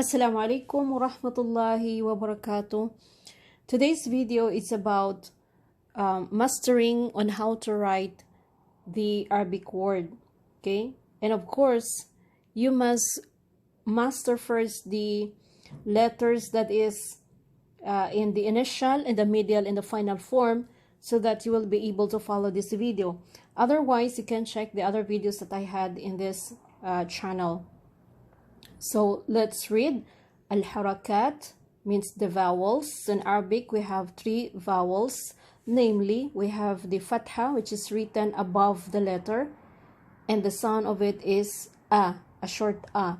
Assalamu alaikum wa rahmatullahi wa barakatuh. Today's video is about mastering on how to write the Arabic word. Okay, and of course you must master first the letters that is in the initial, in the middle, and the final form, so that you will be able to follow this video. Otherwise, you can check the other videos that I had in this channel. So let's read. Al-Harakat means the vowels. In Arabic, we have 3 vowels. Namely, we have the Fatha, which is written above the letter, and the sound of it is a short a.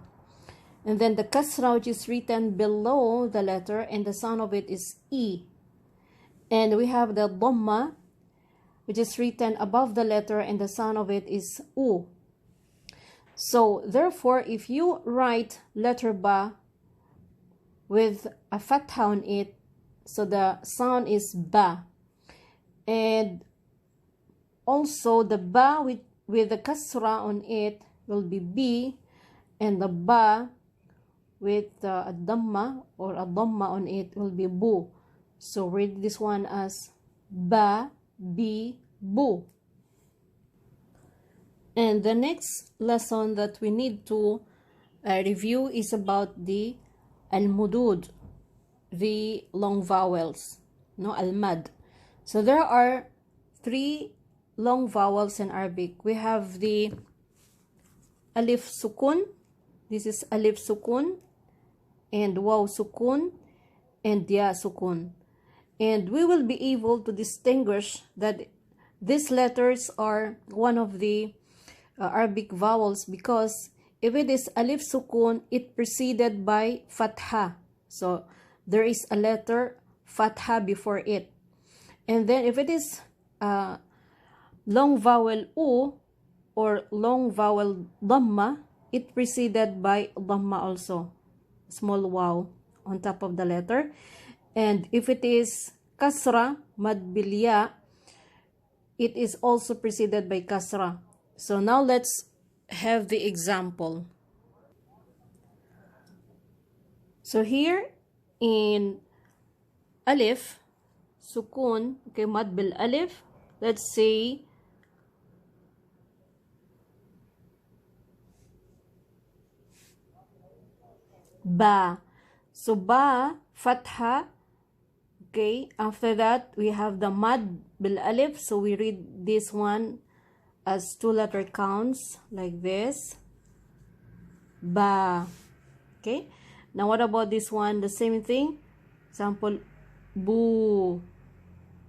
And then the kasra, which is written below the letter, and the sound of it is e. And we have the dhammah, which is written above the letter, and the sound of it is u. So therefore, if you write letter ba with a fatha on it, so the sound is ba. And also the ba with the kasra on it will be b, and the ba with a dhammah or a dhamma on it will be bu. So read this one as ba, bi, bu. And the next lesson that we need to review is about the al-mudud, the long vowels, no, al-mad. So there are 3 long vowels in Arabic. We have the alif sukun. This is alif sukun, and waw sukun, and ya sukun. And we will be able to distinguish that these letters are one of the Arabic vowels, because if it is alif sukun, it preceded by fatha. So there is a letter fatha before it. And then if it is long vowel u or long vowel dhamma, it preceded by dhamma also, small waw on top of the letter. And if it is kasra, mad bil ya, it is also preceded by kasra. So now let's have the example. So here in alif sukun, okay, mad bil alif, let's say ba. So ba, fatha. Okay, after that we have the mad bil alif, so we read this one as 2 letter counts like this, ba. Okay, now what about this one? The same thing. Example, bu.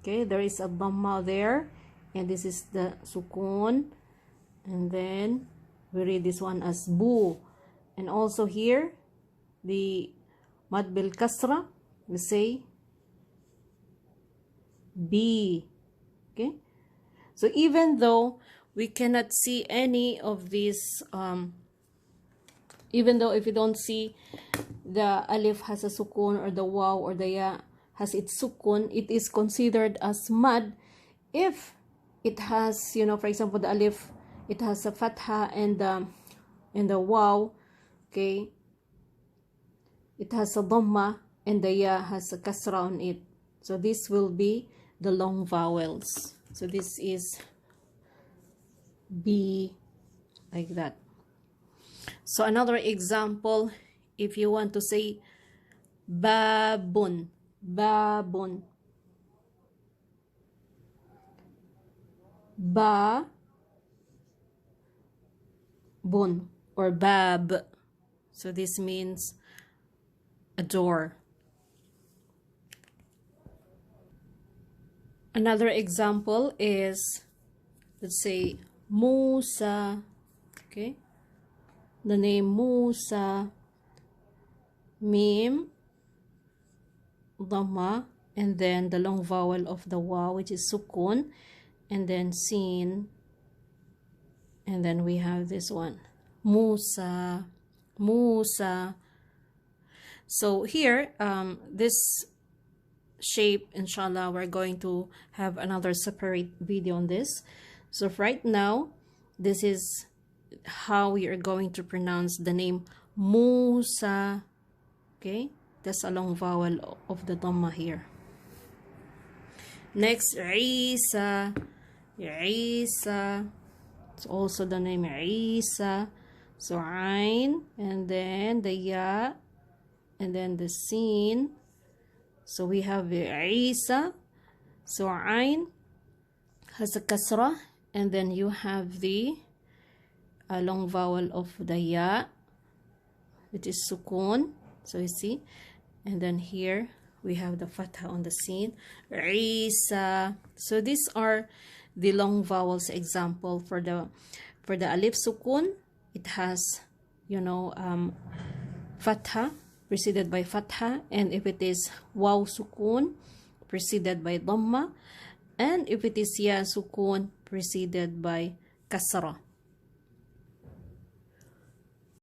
Okay, there is a dhamma there, and this is the sukun, and then we read this one as bu. And also here the mad bil kasra, we say b. Okay, so even though we cannot see any of these, even though if you don't see the alif has a sukun, or the waw or the ya has its sukun, it is considered as mad if it has, you know, for example, the alif, it has a fatha, and the waw, okay, it has a dhamma, and the ya has a kasra on it. So this will be the long vowels. So this is B, like that. So another example, if you want to say babun, babun, ba, bun, or bab. So this means a door. Another example is, let's say Musa. Okay, the name Musa, mim, dhamma, and then the long vowel of the waw, which is sukun, and then sin, and then we have this one, Musa, Musa. So here, this shape, inshallah, we're going to have another separate video on this. So right now, this is how we are going to pronounce the name Musa. Okay, that's a long vowel of the dhammah here. Next, Isa. Isa. It's also the name Isa. So Ain, and then the Ya, and then the Sin. So we have Isa. So Ain has a kasra, and then you have the long vowel of the Ya, which is sukun. So you see, and then here we have the fatha on the sin. Isa. So these are the long vowels example. For the alif sukun, it has, you know, fatha preceded by fatha, and if it is waw sukun preceded by dhammah, and if it is ya sukun preceded by kasra.